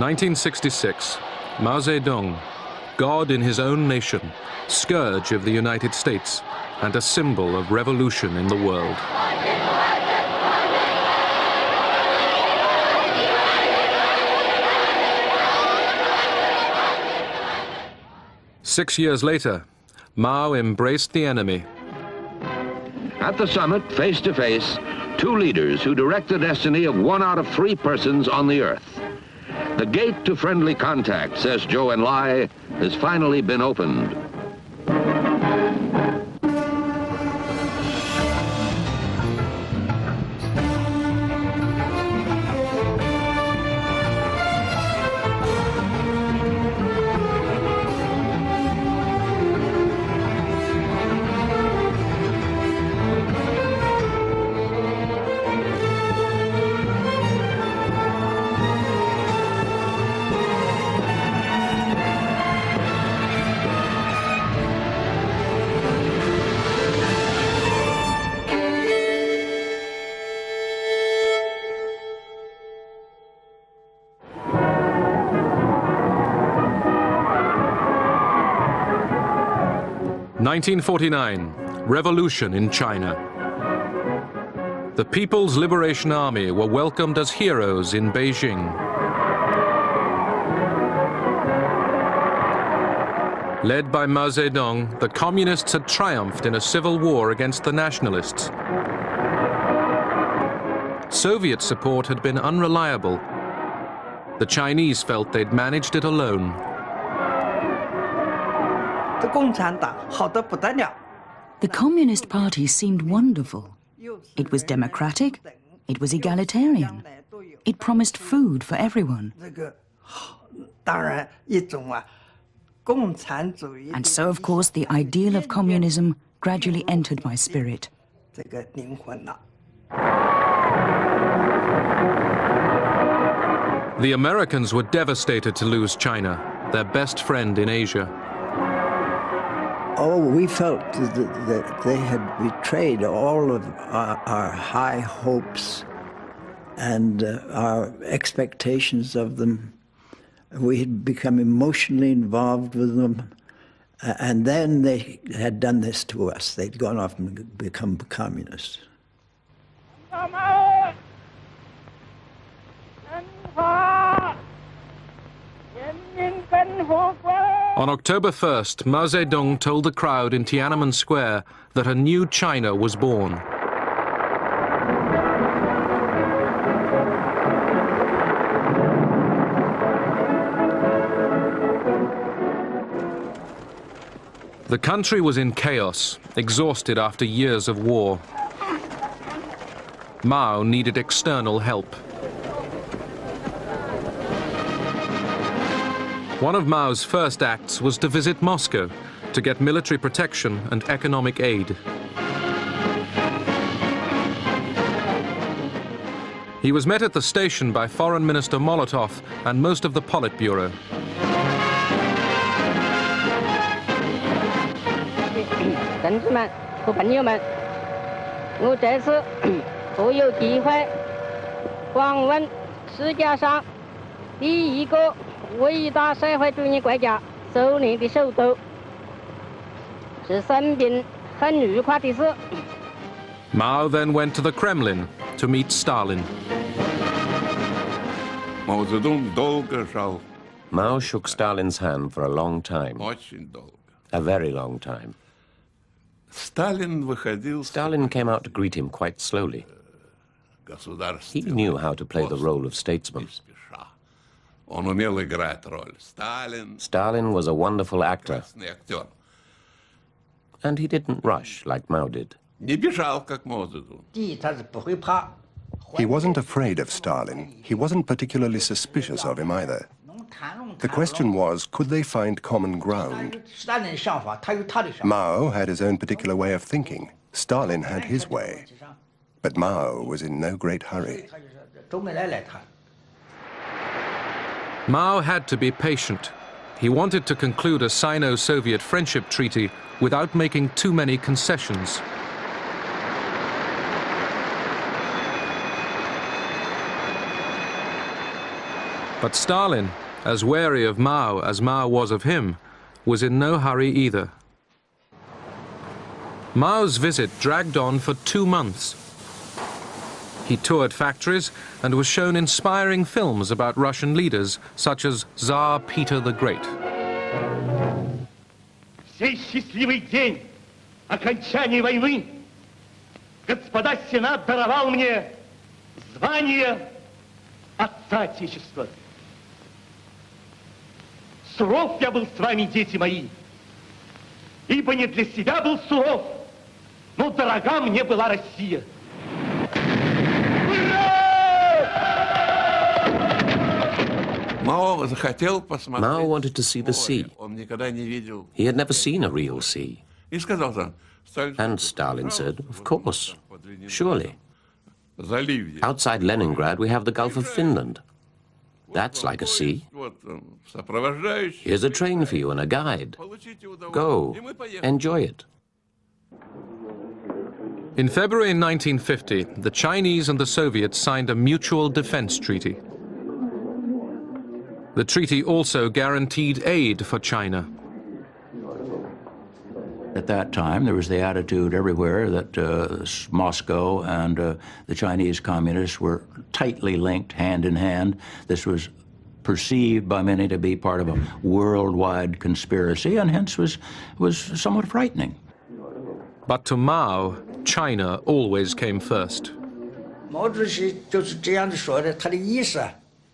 1966, Mao Zedong, God in his own nation, scourge of the United States, and a symbol of revolution in the world. Six years later, Mao embraced the enemy. At the summit, face to face, two leaders who direct the destiny of 1 out of 3 persons on the earth. The gate to friendly contact, says Zhou Enlai, has finally been opened. In 1949, revolution in China. The People's Liberation Army were welcomed as heroes in Beijing. Led by Mao Zedong, the communists had triumphed in a civil war against the nationalists. Soviet support had been unreliable. The Chinese felt they'd managed it alone. The Communist Party seemed wonderful. It was democratic, it was egalitarian, it promised food for everyone. And so, of course, the ideal of communism gradually entered my spirit. The Americans were devastated to lose China, their best friend in Asia. Oh, we felt that they had betrayed all of our high hopes and our expectations of them. We had become emotionally involved with them, and then they had done this to us. They'd gone off and become communists. On October 1st, Mao Zedong told the crowd in Tiananmen Square that a new China was born. The country was in chaos, exhausted after years of war. Mao needed external help. One of Mao's first acts was to visit Moscow to get military protection and economic aid. He was met at the station by Foreign Minister Molotov and most of the Politburo. Mao then went to the Kremlin to meet Stalin. Mao shook Stalin's hand for a long time, a very long time. Stalin came out to greet him quite slowly. He knew how to play the role of statesman. Stalin was a wonderful actor, and he didn't rush like Mao did. He wasn't afraid of Stalin. He wasn't particularly suspicious of him either. The question was, could they find common ground? Mao had his own particular way of thinking. Stalin had his way. But Mao was in no great hurry. Mao had to be patient. He wanted to conclude a Sino-Soviet friendship treaty without making too many concessions. But Stalin, as wary of Mao as Mao was of him, was in no hurry either. Mao's visit dragged on for 2 months. He toured factories and was shown inspiring films about Russian leaders, such as Tsar Peter the Great. Сей счастливый день окончания войны господа Сенат даровал мне звание Отца Отечества. Суров я был с вами, дети мои, ибо не для себя был суров, но дорога мне была Россия. Mao wanted to see the sea. He had never seen a real sea. And Stalin said, of course, surely. Outside Leningrad, we have the Gulf of Finland. That's like a sea. Here's a train for you and a guide. Go, enjoy it. In February 1950, the Chinese and the Soviets signed a mutual defense treaty. The treaty also guaranteed aid for China. At that time, there was the attitude everywhere that Moscow and the Chinese communists were tightly linked, hand in hand. This was perceived by many to be part of a worldwide conspiracy, and hence was somewhat frightening. But to Mao, China always came first.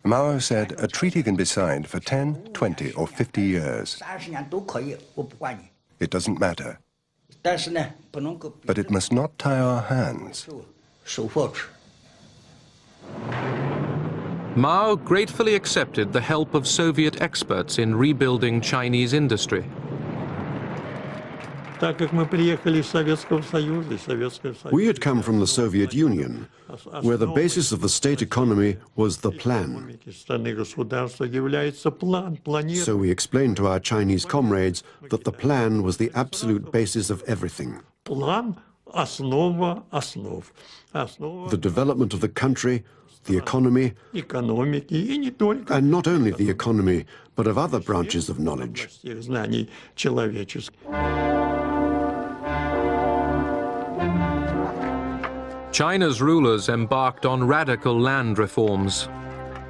Mao said a treaty can be signed for 10, 20 or 50 years. It doesn't matter. But it must not tie our hands. Mao gratefully accepted the help of Soviet experts in rebuilding Chinese industry. We had come from the Soviet Union, where the basis of the state economy was the plan. So we explained to our Chinese comrades that the plan was the absolute basis of everything. The development of the country, the economy, and not only the economy, but of other branches of knowledge. China's rulers embarked on radical land reforms.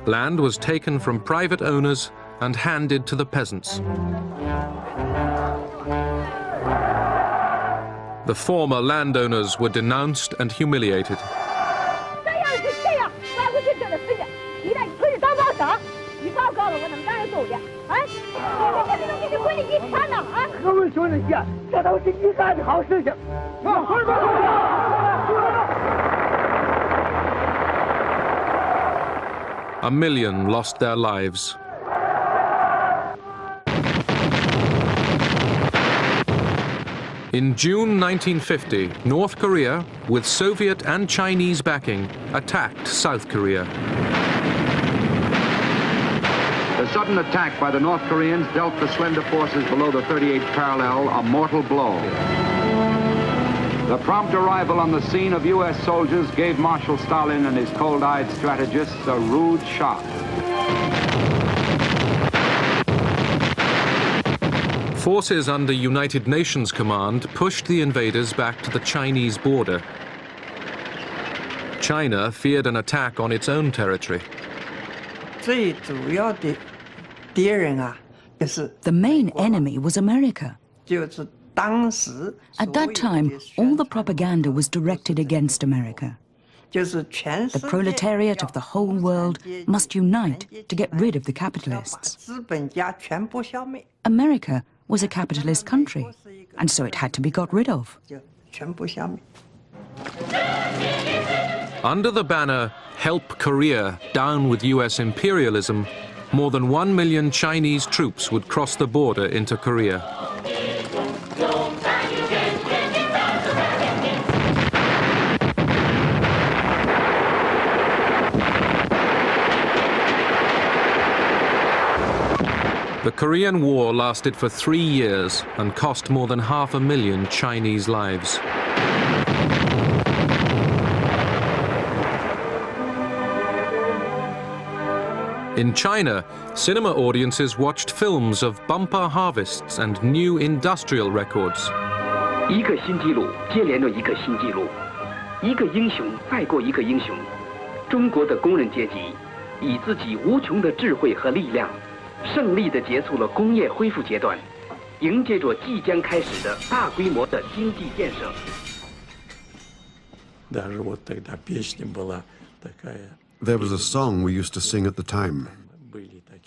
Land was taken from private owners and handed to the peasants. The former landowners were denounced and humiliated. A million lost their lives. In June 1950, North Korea, with Soviet and Chinese backing, attacked South Korea. The sudden attack by the North Koreans dealt the slender forces below the 38th parallel a mortal blow. The prompt arrival on the scene of U.S. soldiers gave Marshal Stalin and his cold-eyed strategists a rude shock. Forces under United Nations command pushed the invaders back to the Chinese border. China feared an attack on its own territory. The main enemy was America. At that time, all the propaganda was directed against America. The proletariat of the whole world must unite to get rid of the capitalists. America was a capitalist country, and so it had to be got rid of. Under the banner, "Help Korea, down with US imperialism," more than 1 million Chinese troops would cross the border into Korea. The Korean War lasted for 3 years and cost more than 500,000 Chinese lives. In China, cinema audiences watched films of bumper harvests and new industrial records. 一个新纪录接连着一个新纪录，一个英雄再过一个英雄。中国的工人阶级以自己无穷的智慧和力量，胜利地结束了工业恢复阶段，迎接着即将开始的大规模的经济建设。 There was a song we used to sing at the time.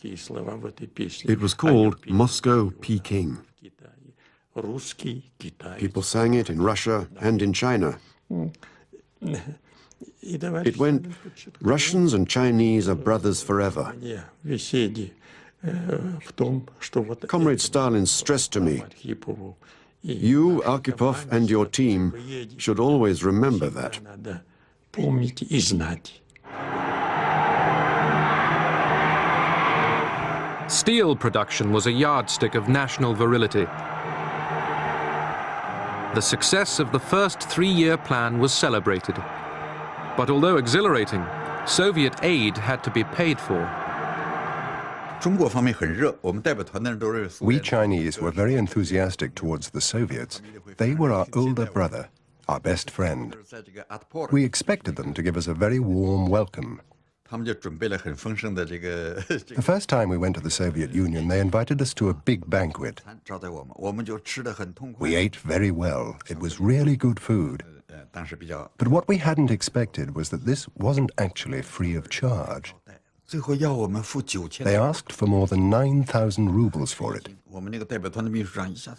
It was called Moscow, Peking. People sang it in Russia and in China. It went, Russians and Chinese are brothers forever. Comrade Stalin stressed to me, you, Arkhipov, and your team should always remember that. Steel production was a yardstick of national virility. The success of the first three-year plan was celebrated. But although exhilarating, Soviet aid had to be paid for. We Chinese were very enthusiastic towards the Soviets. They were our older brother, our best friend. We expected them to give us a very warm welcome. The first time we went to the Soviet Union, they invited us to a big banquet. We ate very well. It was really good food. But what we hadn't expected was that this wasn't actually free of charge. They asked for more than 9,000 rubles for it.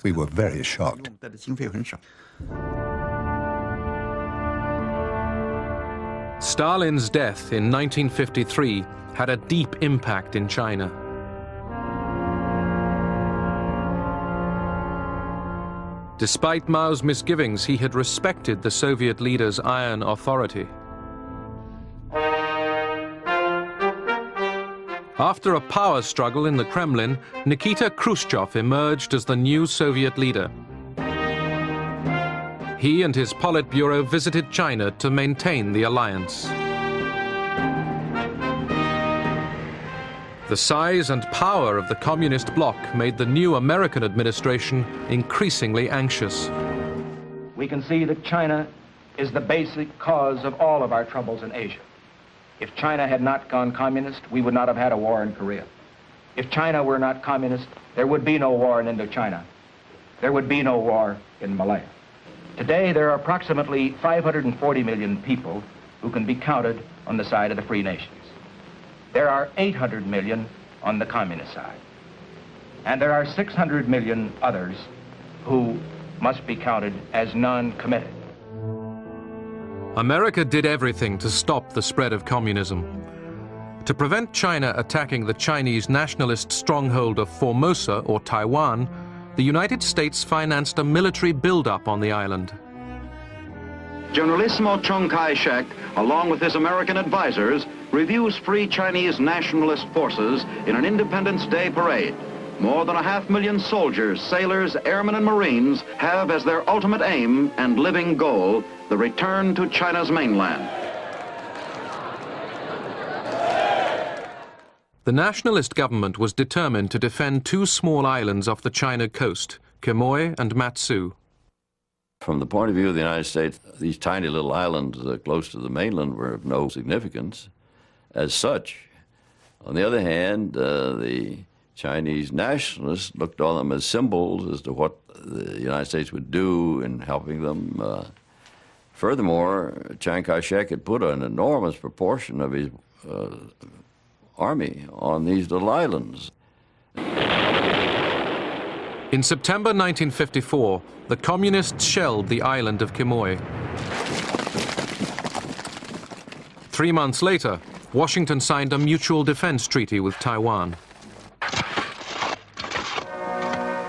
We were very shocked. Stalin's death in 1953 had a deep impact in China. Despite Mao's misgivings, he had respected the Soviet leader's iron authority. After a power struggle in the Kremlin, Nikita Khrushchev emerged as the new Soviet leader. He and his Politburo visited China to maintain the alliance. The size and power of the communist bloc made the new American administration increasingly anxious. We can see that China is the basic cause of all of our troubles in Asia. If China had not gone communist, we would not have had a war in Korea. If China were not communist, there would be no war in Indochina. There would be no war in Malaya. Today, there are approximately 540 million people who can be counted on the side of the free nations. There are 800 million on the communist side. And there are 600 million others who must be counted as non-committed. America did everything to stop the spread of communism. To prevent China attacking the Chinese nationalist stronghold of Formosa or Taiwan, the United States financed a military buildup on the island. Generalissimo Chiang Kai-shek, along with his American advisors, reviews Free Chinese nationalist forces in an Independence Day parade. More than 500,000 soldiers, sailors, airmen, and Marines have as their ultimate aim and living goal the return to China's mainland. The nationalist government was determined to defend two small islands off the China coast, Quemoy and Matsu. From the point of view of the United States, these tiny little islands close to the mainland were of no significance as such. On the other hand, the Chinese nationalists looked on them as symbols as to what the United States would do in helping them. Furthermore, Chiang Kai-shek had put an enormous proportion of his army on these little islands. In September 1954, the communists shelled the island of Quemoy. 3 months later, Washington signed a mutual defense treaty with Taiwan.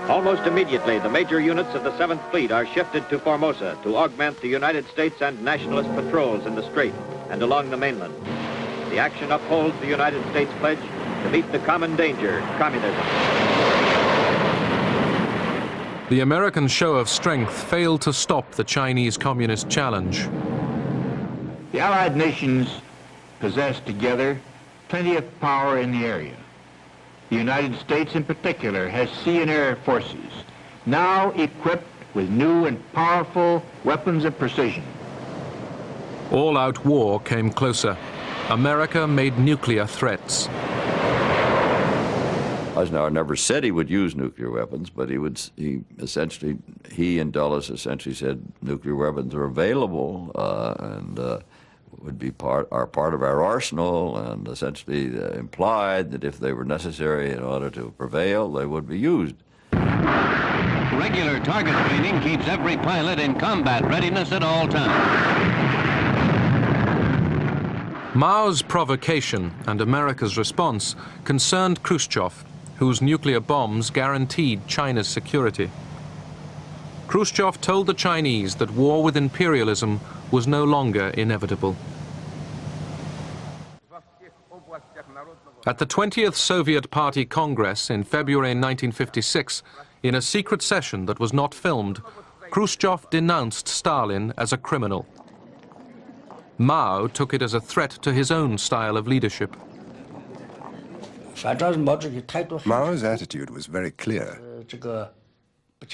Almost immediately, the major units of the 7th Fleet are shifted to Formosa to augment the United States and nationalist patrols in the Strait and along the mainland. The action upholds the United States pledge to meet the common danger, communism. The American show of strength failed to stop the Chinese communist challenge. The Allied nations possessed together plenty of power in the area. The United States in particular has sea and air forces, now equipped with new and powerful weapons of precision. All-out war came closer. America made nuclear threats. Eisenhower never said he would use nuclear weapons, but he and Dulles essentially said nuclear weapons are available and would be part of our arsenal, and essentially implied that if they were necessary in order to prevail, they would be used. Regular target training keeps every pilot in combat readiness at all times. Mao's provocation and America's response concerned Khrushchev, whose nuclear bombs guaranteed China's security. Khrushchev told the Chinese that war with imperialism was no longer inevitable. At the 20th Soviet Party Congress in February 1956, in a secret session that was not filmed, Khrushchev denounced Stalin as a criminal. Mao took it as a threat to his own style of leadership. Mao's attitude was very clear.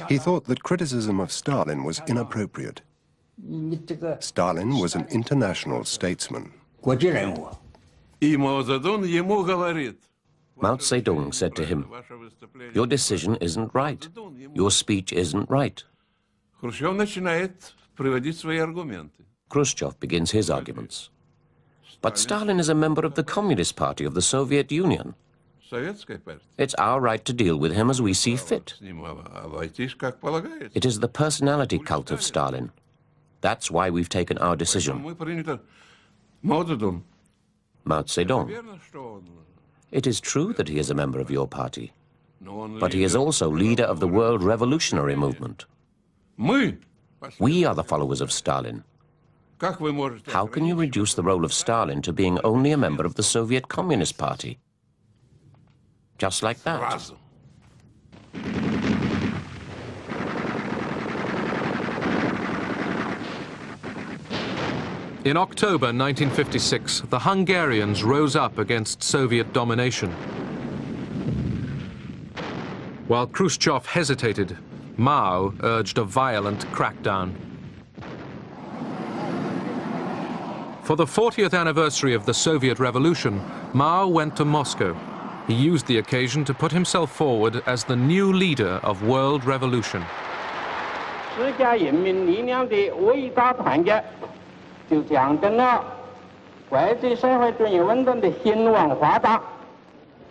He thought that criticism of Stalin was inappropriate. Stalin was an international statesman. Mao Zedong said to him, "Your decision isn't right. Your speech isn't right." Khrushchev begins his arguments. But Stalin is a member of the Communist Party of the Soviet Union. It's our right to deal with him as we see fit. It is the personality cult of Stalin. That's why we've taken our decision. Mao Zedong. It is true that he is a member of your party, but he is also leader of the world revolutionary movement. We are the followers of Stalin. How can you reduce the role of Stalin to being only a member of the Soviet Communist Party? Just like that. In October 1956, the Hungarians rose up against Soviet domination. While Khrushchev hesitated, Mao urged a violent crackdown. For the 40th anniversary of the Soviet Revolution, Mao went to Moscow. He used the occasion to put himself forward as the new leader of world revolution.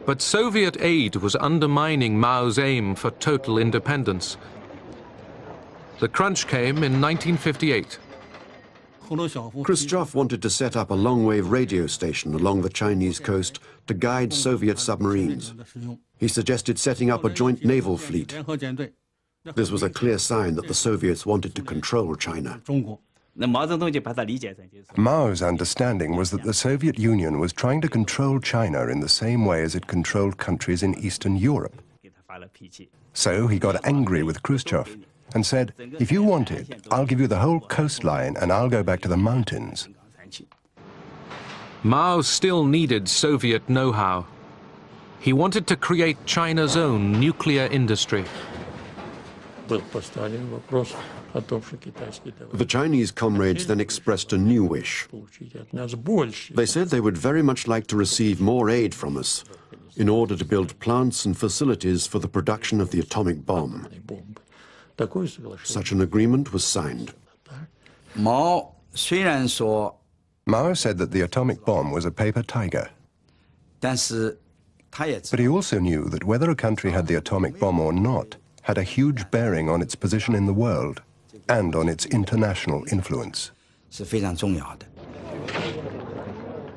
But Soviet aid was undermining Mao's aim for total independence. The crunch came in 1958. Khrushchev wanted to set up a long-wave radio station along the Chinese coast to guide Soviet submarines. He suggested setting up a joint naval fleet. This was a clear sign that the Soviets wanted to control China. Mao's understanding was that the Soviet Union was trying to control China in the same way as it controlled countries in Eastern Europe. So he got angry with Khrushchev and said, "If you want it, I'll give you the whole coastline and I'll go back to the mountains." Mao still needed Soviet know-how. He wanted to create China's own nuclear industry. The Chinese comrades then expressed a new wish. They said they would very much like to receive more aid from us in order to build plants and facilities for the production of the atomic bomb. Such an agreement was signed. Mao said that the atomic bomb was a paper tiger. But he also knew that whether a country had the atomic bomb or not had a huge bearing on its position in the world and on its international influence.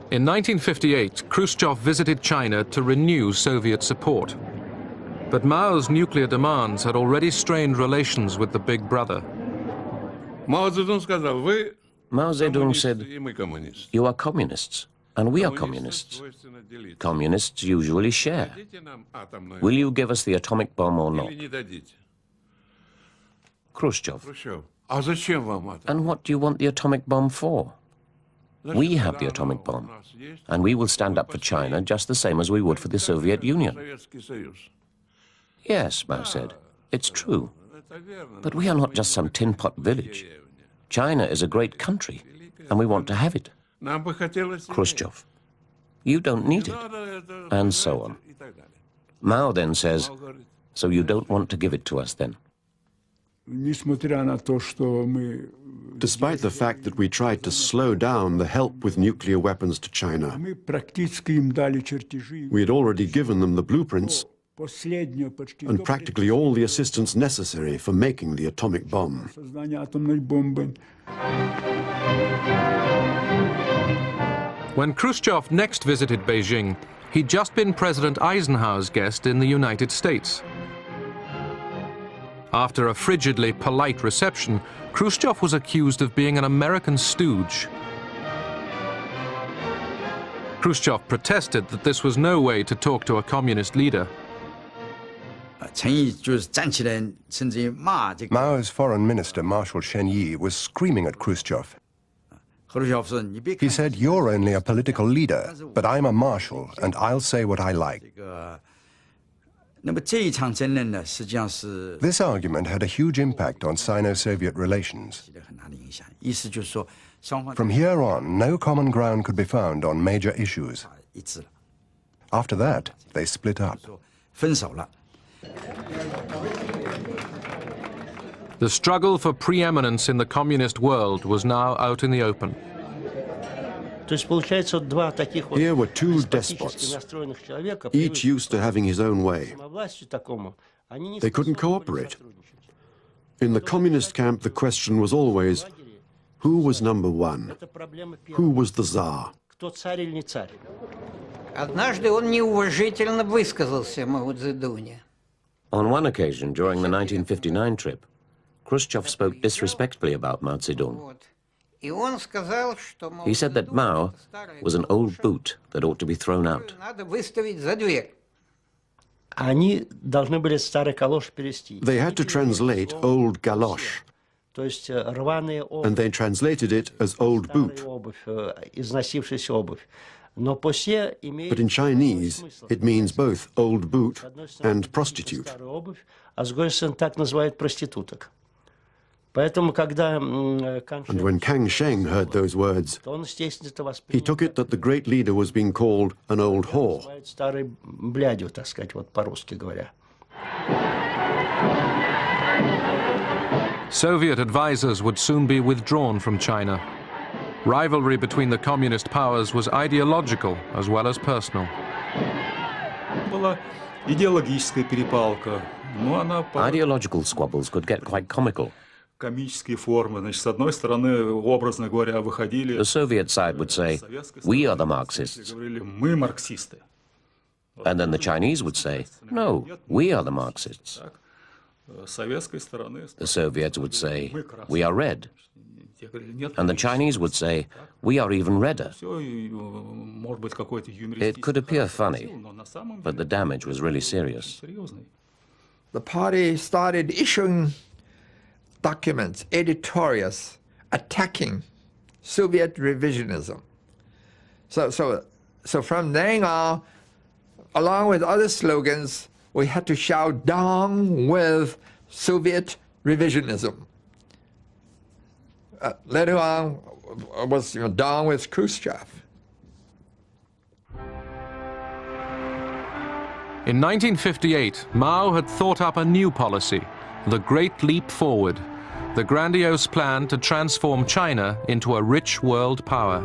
In 1958, Khrushchev visited China to renew Soviet support. But Mao's nuclear demands had already strained relations with the big brother. Mao Zedong said, "You are communists, and we are communists. Communists usually share. Will you give us the atomic bomb or not?" Khrushchev, "And what do you want the atomic bomb for?" We have the atomic bomb, and we will stand up for China just the same as we would for the Soviet Union. Yes, Mao said, it's true. But we are not just some tin-pot village. China is a great country, and we want to have it. Khrushchev, you don't need it, and so on. Mao then says, so you don't want to give it to us then? Despite the fact that we tried to slow down the help with nuclear weapons to China, we had already given them the blueprints and practically all the assistance necessary for making the atomic bomb. When Khrushchev next visited Beijing, he'd just been President Eisenhower's guest in the United States. After a frigidly polite reception, Khrushchev was accused of being an American stooge. Khrushchev protested that this was no way to talk to a communist leader. Mao's foreign minister, Marshal Chen Yi, was screaming at Khrushchev. He said, you're only a political leader, but I'm a marshal, and I'll say what I like. This argument had a huge impact on Sino-Soviet relations. From here on, no common ground could be found on major issues. After that, they split up. The struggle for preeminence in the communist world was now out in the open. Here were two despots, each used to having his own way. They couldn't cooperate. In the communist camp, the question was always, who was number one? Who was the Tsar? On one occasion, during the 1959 trip, Khrushchev spoke disrespectfully about Mao Zedong. He said that Mao was an old boot that ought to be thrown out. They had to translate old galosh, and they translated it as old boot. But in Chinese, it means both old boot and prostitute. And when Kang Sheng heard those words, he took it that the great leader was being called an old whore. Soviet advisors would soon be withdrawn from China. Rivalry between the communist powers was ideological as well as personal. Ideological squabbles could get quite comical. The Soviet side would say, we are the Marxists. And then the Chinese would say, no, we are the Marxists. The Soviets would say, we are red. And the Chinese would say, we are even redder. It could appear funny, but the damage was really serious. The party started issuing documents, editorials, attacking Soviet revisionism. So from then on, along with other slogans, we had to shout down with Soviet revisionism. Later on, was down with Khrushchev. In 1958, Mao had thought up a new policy, the Great Leap Forward, the grandiose plan to transform China into a rich world power.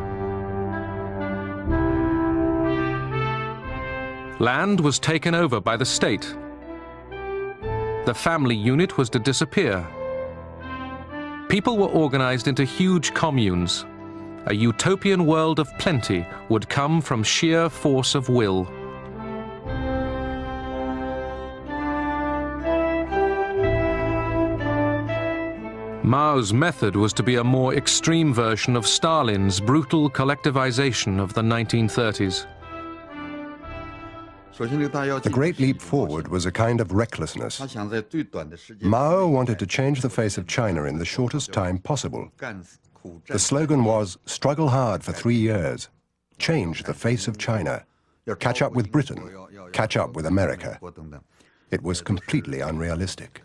Land was taken over by the state. The family unit was to disappear. People were organized into huge communes. A utopian world of plenty would come from sheer force of will. Mao's method was to be a more extreme version of Stalin's brutal collectivization of the 1930s. The Great Leap Forward was a kind of recklessness. Mao wanted to change the face of China in the shortest time possible. The slogan was, struggle hard for 3 years, change the face of China, catch up with Britain, catch up with America. It was completely unrealistic.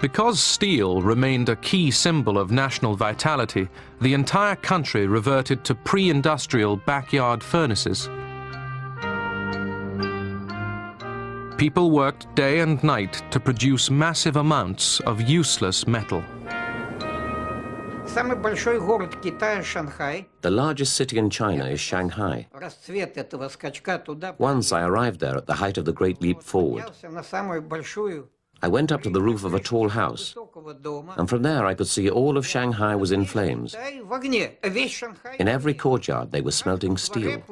Because steel remained a key symbol of national vitality, the entire country reverted to pre-industrial backyard furnaces. People worked day and night to produce massive amounts of useless metal. The largest city in China is Shanghai. Once I arrived there at the height of the Great Leap Forward. I went up to the roof of a tall house, and from there I could see all of Shanghai was in flames. In every courtyard they were smelting steel.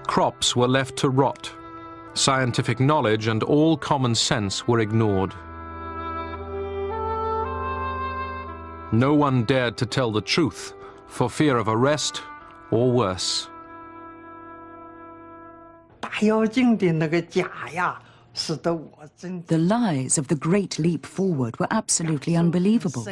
Crops were left to rot. Scientific knowledge and all common sense were ignored. No one dared to tell the truth for fear of arrest or worse. The lies of the Great Leap Forward were absolutely unbelievable.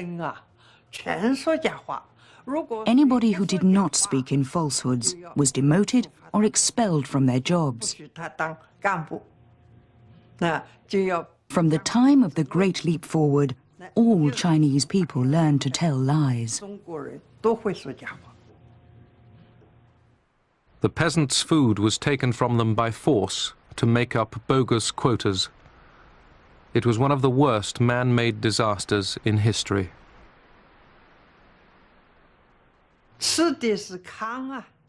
Anybody who did not speak in falsehoods was demoted or expelled from their jobs. From the time of the Great Leap Forward, all Chinese people learned to tell lies. The peasants' food was taken from them by force to make up bogus quotas. It was one of the worst man-made disasters in history.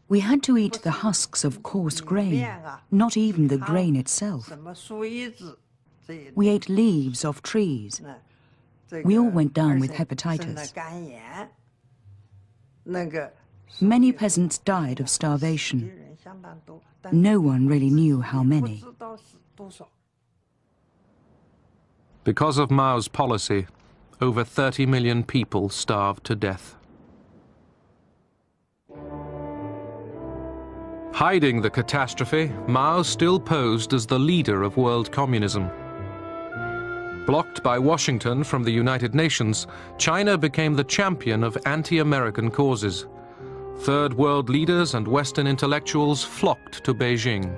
We had to eat the husks of coarse grain, not even the grain itself. We ate leaves of trees. We all went down with hepatitis. Many peasants died of starvation. No one really knew how many. Because of Mao's policy, over 30 million people starved to death. Hiding the catastrophe, Mao still posed as the leader of world communism. Blocked by Washington from the United Nations, China became the champion of anti-American causes. Third world leaders and Western intellectuals flocked to Beijing.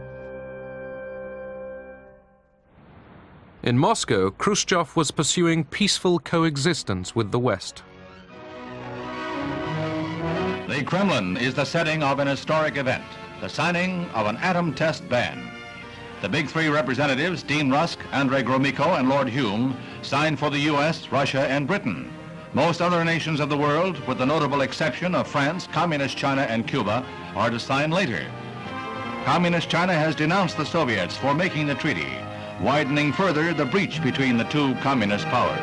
In Moscow, Khrushchev was pursuing peaceful coexistence with the West. The Kremlin is the setting of an historic event, the signing of an atom test ban. The big three representatives, Dean Rusk, Andrei Gromyko, and Lord Hume, signed for the US, Russia, and Britain. Most other nations of the world, with the notable exception of France, Communist China, and Cuba, are to sign later. Communist China has denounced the Soviets for making the treaty, widening further the breach between the two communist powers.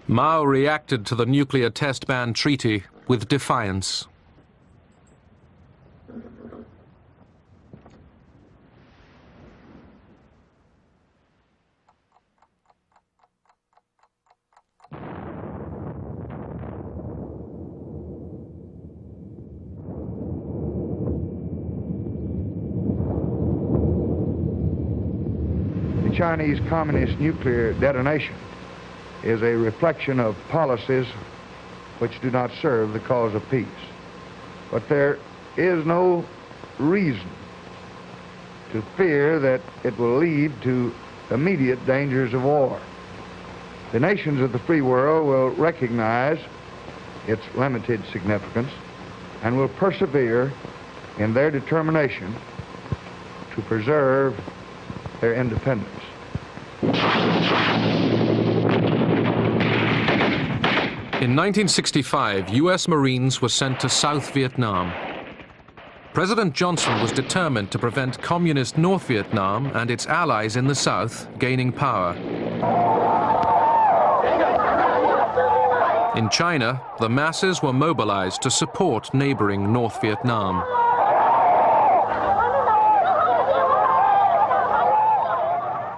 Mao reacted to the nuclear test ban treaty with defiance. The Chinese Communist nuclear detonation is a reflection of policies which do not serve the cause of peace. But there is no reason to fear that it will lead to immediate dangers of war. The nations of the free world will recognize its limited significance and will persevere in their determination to preserve their independence. In 1965, US Marines were sent to South Vietnam. President Johnson was determined to prevent communist North Vietnam and its allies in the South gaining power. In China, the masses were mobilized to support neighboring North Vietnam.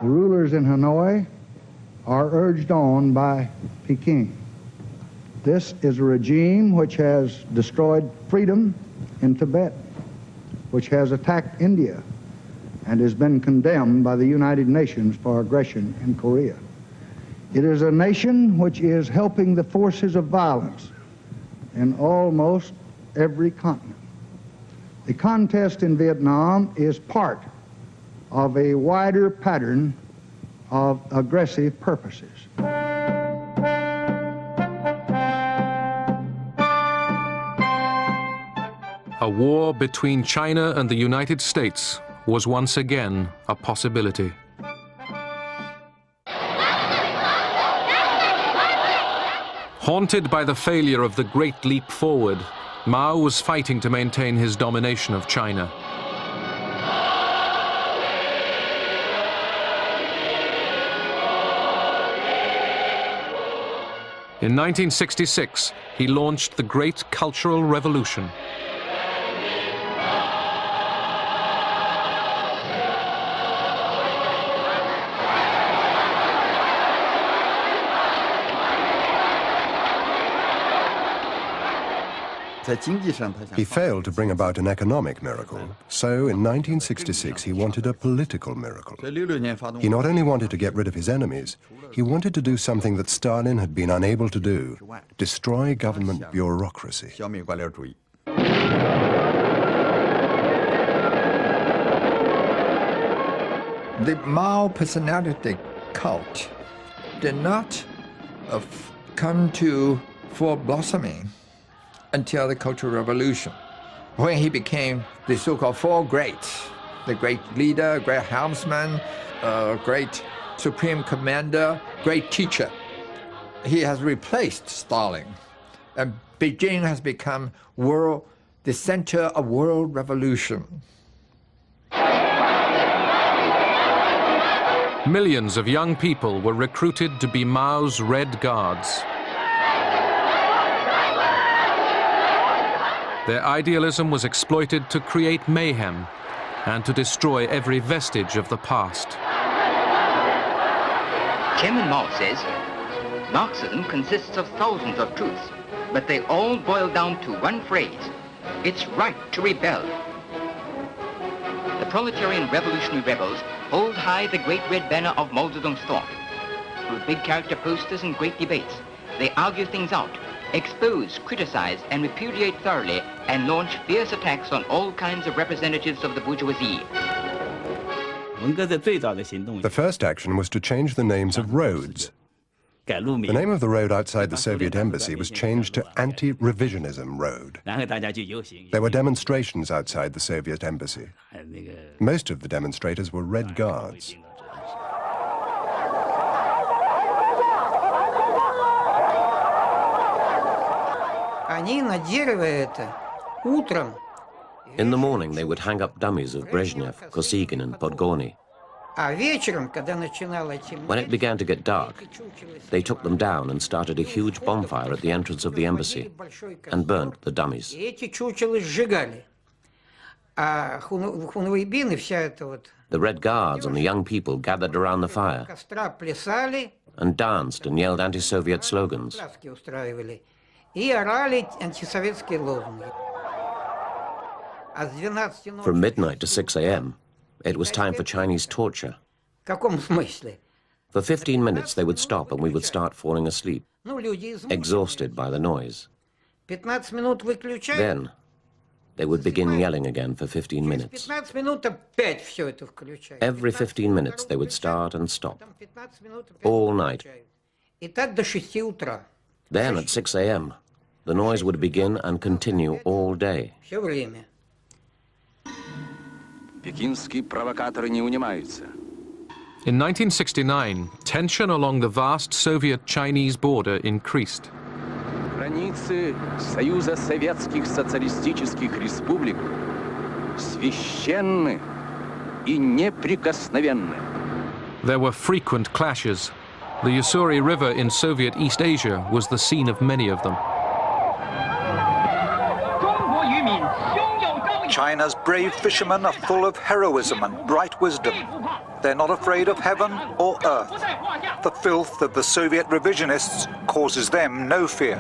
The rulers in Hanoi are urged on by Peking. This is a regime which has destroyed freedom in Tibet, which has attacked India, and has been condemned by the United Nations for aggression in Korea. It is a nation which is helping the forces of violence in almost every continent. The contest in Vietnam is part of a wider pattern of aggressive purposes. A war between China and the United States was once again a possibility. Haunted by the failure of the Great Leap Forward, Mao was fighting to maintain his domination of China. In 1966, he launched the Great Cultural Revolution. He failed to bring about an economic miracle, so in 1966 he wanted a political miracle. He not only wanted to get rid of his enemies, he wanted to do something that Stalin had been unable to do: destroy government bureaucracy. The Mao personality cult did not come to full blossoming until the Cultural Revolution, when he became the so-called four greats: the great leader, great helmsman, great supreme commander, great teacher. He has replaced Stalin, and Beijing has become the center of world revolution. Millions of young people were recruited to be Mao's Red Guards. Their idealism was exploited to create mayhem and to destroy every vestige of the past. Chairman Mao says, Marxism consists of thousands of truths, but they all boil down to one phrase: it's right to rebel. The proletarian revolutionary rebels hold high the great red banner of Mao Zedong's thought. Through big character posters and great debates, they argue things out, expose, criticize, and repudiate thoroughly, and launch fierce attacks on all kinds of representatives of the bourgeoisie. The first action was to change the names of roads. The name of the road outside the Soviet embassy was changed to Anti-Revisionism Road. There were demonstrations outside the Soviet embassy. Most of the demonstrators were Red Guards. In the morning, they would hang up dummies of Brezhnev, Kosygin, and Podgorny. When it began to get dark, they took them down and started a huge bonfire at the entrance of the embassy and burnt the dummies. The Red Guards and the young people gathered around the fire and danced and yelled anti-Soviet slogans. From midnight to 6 a.m., it was time for Chinese torture. For 15 minutes, they would stop and we would start falling asleep, exhausted by the noise. Then, they would begin yelling again for 15 minutes. Every 15 minutes, they would start and stop, all night. Then, at 6 a.m., the noise would begin and continue all day. In 1969, tension along the vast Soviet-Chinese border increased. Границы Союза Советских Социалистических Республик священны и неприкосновенны. There were frequent clashes. The Ussuri River in Soviet East Asia was the scene of many of them. China's brave fishermen are full of heroism and bright wisdom. They're not afraid of heaven or earth. The filth of the Soviet revisionists causes them no fear.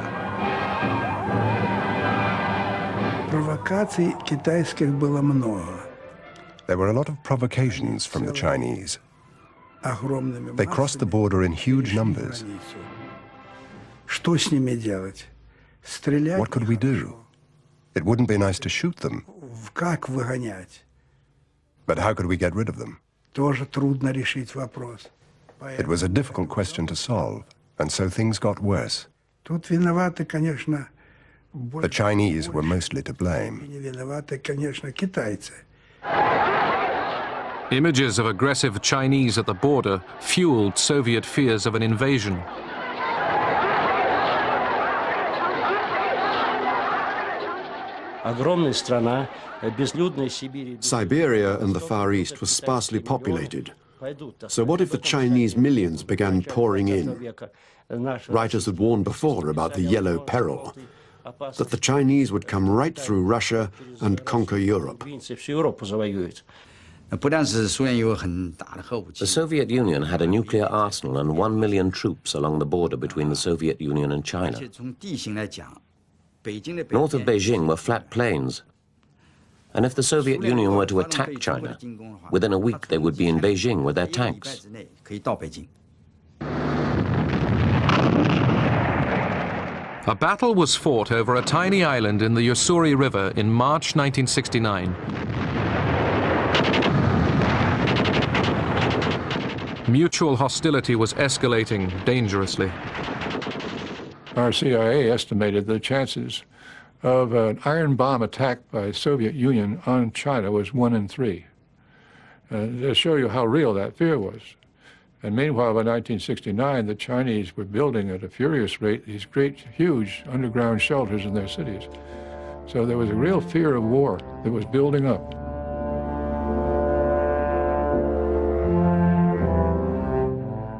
There were a lot of provocations from the Chinese. They crossed the border in huge numbers. What could we do? It wouldn't be nice to shoot them. But how could we get rid of them? It was a difficult question to solve, and so things got worse. The Chinese were mostly to blame. Images of aggressive Chinese at the border fueled Soviet fears of an invasion. Siberia and the Far East was sparsely populated. So what if the Chinese millions began pouring in? Writers had warned before about the yellow peril, that the Chinese would come right through Russia and conquer Europe. The Soviet Union had a nuclear arsenal and 1 million troops along the border between the Soviet Union and China. North of Beijing were flat plains. And if the Soviet Union were to attack China, within a week they would be in Beijing with their tanks. A battle was fought over a tiny island in the Ussuri River in March 1969. Mutual hostility was escalating dangerously. Our CIA estimated the chances of an iron bomb attack by the Soviet Union on China was 1 in 3. To show you how real that fear was. And meanwhile, by 1969, the Chinese were building at a furious rate these great, huge underground shelters in their cities. So there was a real fear of war that was building up.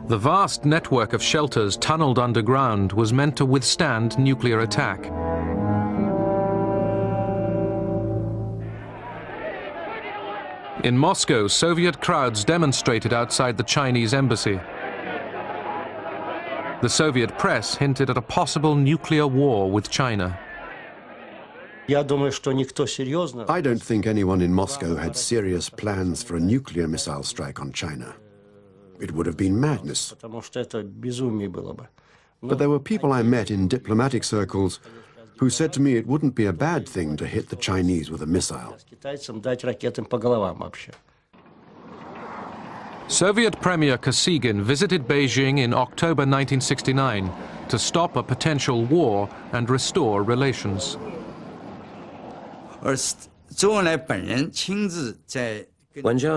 The vast network of shelters tunneled underground was meant to withstand nuclear attack. In Moscow, Soviet crowds demonstrated outside the Chinese embassy. The Soviet press hinted at a possible nuclear war with China. I don't think anyone in Moscow had serious plans for a nuclear missile strike on China. It would have been madness. But there were people I met in diplomatic circles who said to me it wouldn't be a bad thing to hit the Chinese with a missile. Soviet Premier Kosygin visited Beijing in October 1969 to stop a potential war and restore relations. When Zhou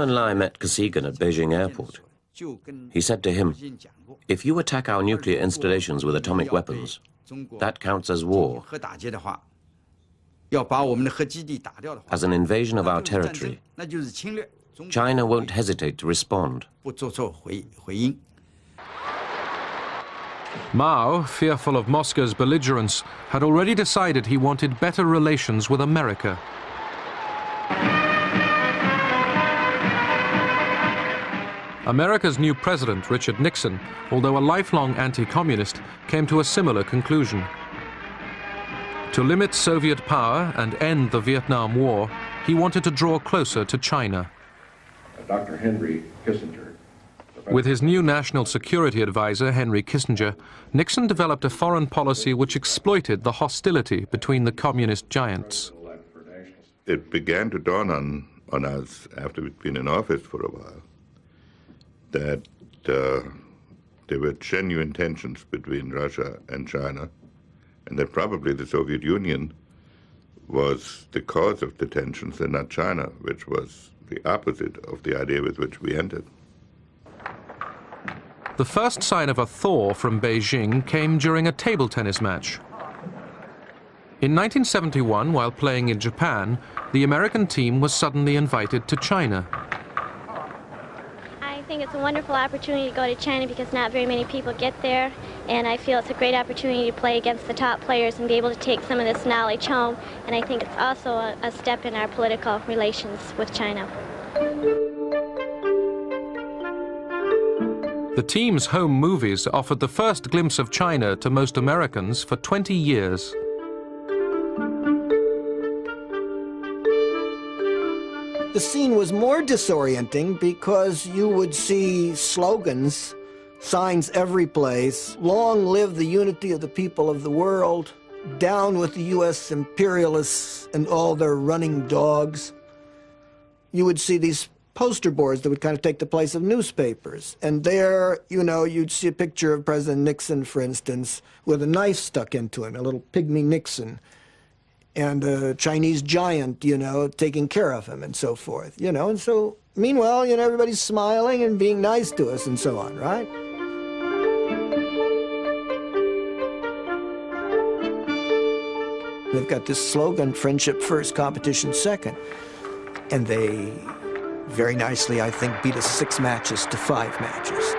Enlai met Kosygin at Beijing airport, he said to him, "If you attack our nuclear installations with atomic weapons, that counts as war. As an invasion of our territory, China won't hesitate to respond." Mao, fearful of Moscow's belligerence, had already decided he wanted better relations with America. America's new president, Richard Nixon, although a lifelong anti-communist, came to a similar conclusion. To limit Soviet power and end the Vietnam War, he wanted to draw closer to China. Dr. Henry Kissinger. With his new national security advisor, Henry Kissinger, Nixon developed a foreign policy which exploited the hostility between the communist giants. It began to dawn on us, after we'd been in office for a while, that there were genuine tensions between Russia and China, and that probably the Soviet Union was the cause of the tensions and not China, which was the opposite of the idea with which we entered. The first sign of a thaw from Beijing came during a table tennis match. In 1971, while playing in Japan, the American team was suddenly invited to China. I think it's a wonderful opportunity to go to China because not very many people get there, and I feel it's a great opportunity to play against the top players and be able to take some of this knowledge home, and I think it's also a step in our political relations with China. The team's home movies offered the first glimpse of China to most Americans for 20 years. The scene was more disorienting because you would see slogans, signs every place, long live the unity of the people of the world, down with the U.S. imperialists and all their running dogs. You would see these poster boards that would kind of take the place of newspapers. And there, you know, you'd see a picture of President Nixon, for instance, with a knife stuck into him, a little pygmy Nixon, and a Chinese giant, you know, taking care of him and so forth, you know. And so, meanwhile, you know, everybody's smiling and being nice to us and so on, right? They've got this slogan, friendship first, competition second. And they very nicely, I think, beat us 6 matches to 5 matches.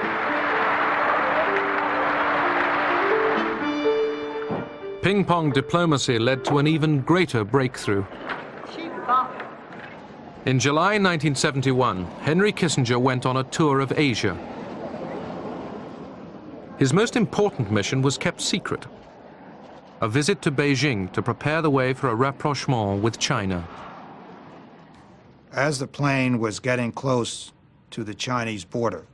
Ping-pong diplomacy led to an even greater breakthrough. In July 1971, Henry Kissinger went on a tour of Asia. His most important mission was kept secret, a visit to Beijing to prepare the way for a rapprochement with China. As the plane was getting close to the Chinese border,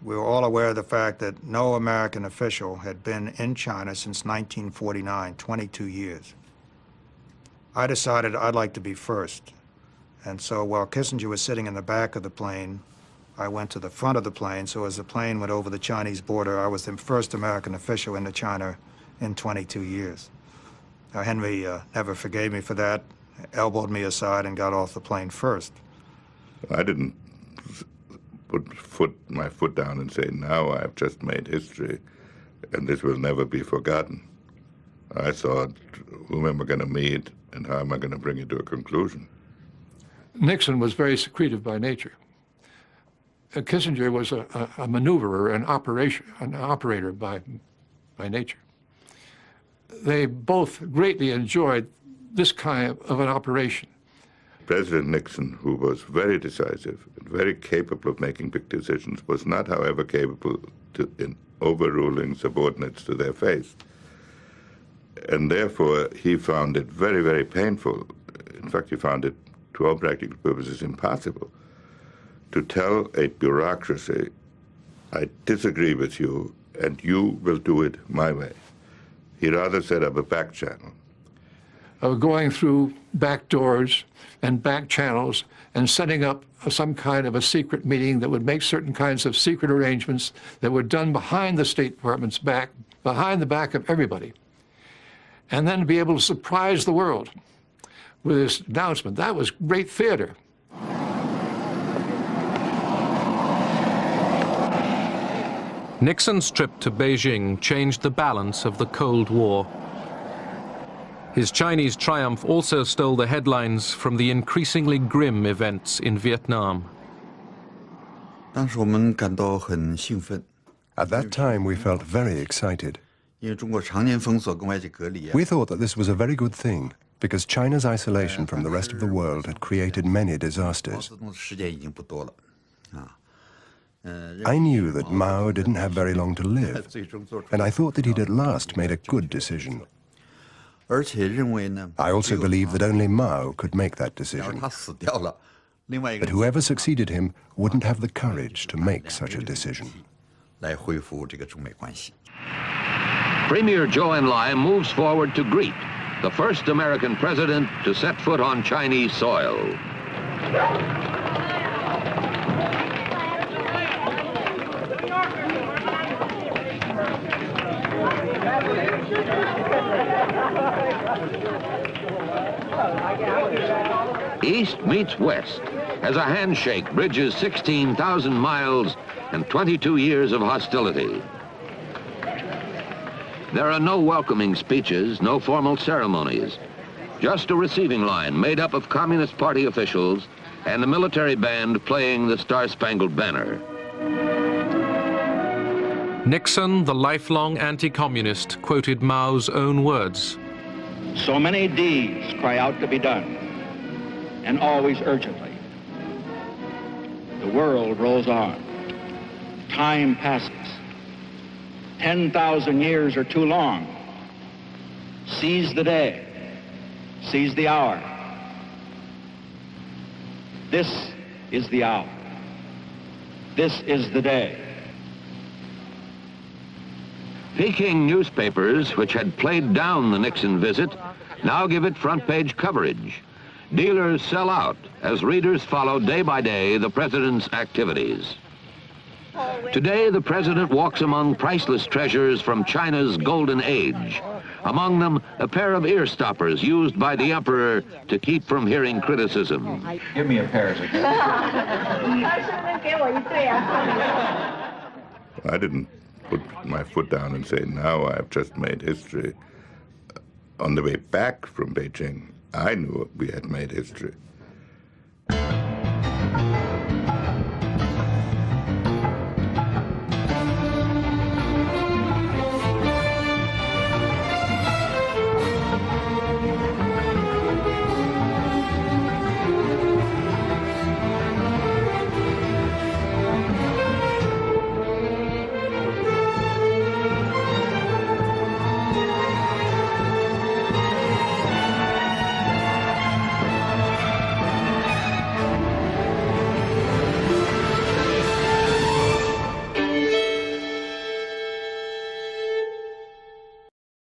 we were all aware of the fact that no American official had been in China since 1949, 22 years. I decided I'd like to be first. And so while Kissinger was sitting in the back of the plane, I went to the front of the plane. So as the plane went over the Chinese border, I was the first American official into China in 22 years. Henry never forgave me for that, elbowed me aside and got off the plane first. I didn't put my foot down and say, now I've just made history and this will never be forgotten. I thought, whom am I going to meet and how am I going to bring it to a conclusion? Nixon was very secretive by nature. Kissinger was a maneuverer, an operator by nature. They both greatly enjoyed this kind of an operation. President Nixon, who was very decisive and very capable of making big decisions, was not, however, capable in overruling subordinates to their face. And therefore, he found it very, very painful. In fact, he found it, to all practical purposes, impossible to tell a bureaucracy, I disagree with you, and you will do it my way. He rather set up a back channel. Going through back doors and back channels and setting up some kind of a secret meeting that would make certain kinds of secret arrangements that were done behind the State Department's back, behind the back of everybody. And then be able to surprise the world with this announcement. That was great theater. Nixon's trip to Beijing changed the balance of the Cold War. His Chinese triumph also stole the headlines from the increasingly grim events in Vietnam. At that time, we felt very excited. We thought that this was a very good thing, because China's isolation from the rest of the world had created many disasters. I knew that Mao didn't have very long to live, and I thought that he'd at last made a good decision. I also believed that only Mao could make that decision, that whoever succeeded him wouldn't have the courage to make such a decision. Premier Zhou Enlai moves forward to greet the first American president to set foot on Chinese soil. East meets West as a handshake bridges 16,000 miles and 22 years of hostility. There are no welcoming speeches, no formal ceremonies, just a receiving line made up of Communist Party officials and a military band playing the Star-Spangled Banner. Nixon, the lifelong anti-communist, quoted Mao's own words. So many deeds cry out to be done, and always urgently. The world rolls on. Time passes. 10,000 years are too long. Seize the day. Seize the hour. This is the hour. This is the day. Peking newspapers, which had played down the Nixon visit, now give it front-page coverage. Dealers sell out as readers follow day by day the president's activities. Today, the president walks among priceless treasures from China's golden age. Among them, a pair of ear stoppers used by the emperor to keep from hearing criticism. Give me a pair as a gift. I didn't put my foot down and say, now I've just made history. On the way back from Beijing, I knew we had made history.